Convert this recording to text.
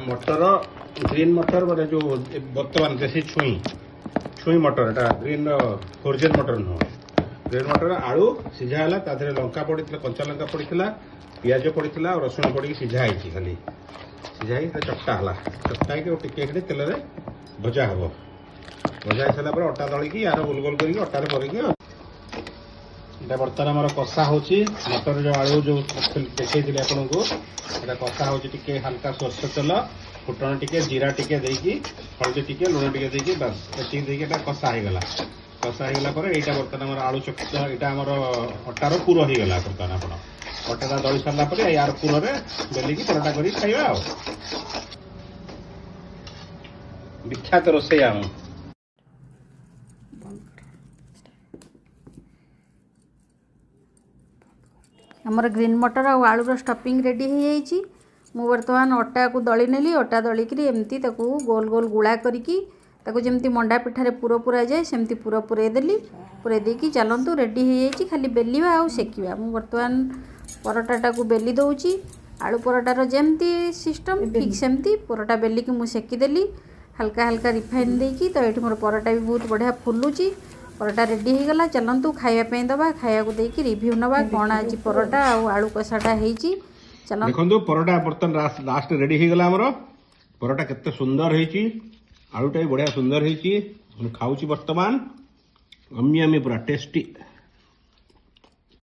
मटर ग्रीन मटर बोले जो बर्तमान देसी छुई छुई मटर एटा ग्रीन फोर्जेन मटर नुह ग्रीन मटर आलू सीझाला लंका पड़ी कंचा लंका पड़ा पियाज पड़ा और रसुण पड़ी सीझाई खाली सीझाई चकटा है चकटा टे तेल भजा हम भजा सारा अटा दलिकी यार गोल गोल कर अटार कर बर्तमान आम कषा हो मटर जो आलू जो देखी आपन को कषा हो हल्का सरष तेल फुटण टिके जीरा टिके देकी हल्दी टिके लुण टिके देकी बस ये कषा होगला कषा होगला यहाँ बर्तमान आलू चकटा यहाँ अटार पुर होगला बर्तमान आप अटा दली सारा यार पुर बेलिकी परोटा कर खाଇବା विख्यात रोसे आमर ग्रीन मटर और आलूर स्टफिंग रेडी हो जाइए। मु बर्तमान अटा को दली नेली अटा दलिक एमती गोल गोल गुड़ा करी जमी मंडा पिठार पुर पूरा जाए सेमती पुर पूरे देली पूरे देकी चलतु रेडी हो जाइए खाली बेलिया आउ सेकिवा। मु बर्तमान परोटा को बेली दौची आलू परोटार जमती सिस्टम ठीक सेमती परोटा बेलिकी मु सेकीदेली हल्का हल्का रिफाइन देकी तो ये मोर परोटा भी बहुत बढ़िया फुलुची परोटा रेडी हो गला चलतु खायापी दबा खाया देकी रिव्यू नवा कौन आज परोटा और आलू कषाटा होती चल देखो परोटा बर्तमान लास्ट रेडी हो गला आमर परोटा केते सुंदर होती आलूटा भी बढ़िया सुंदर होती खाऊची बर्तमान अम्मी अम्मी पूरा टेस्टी।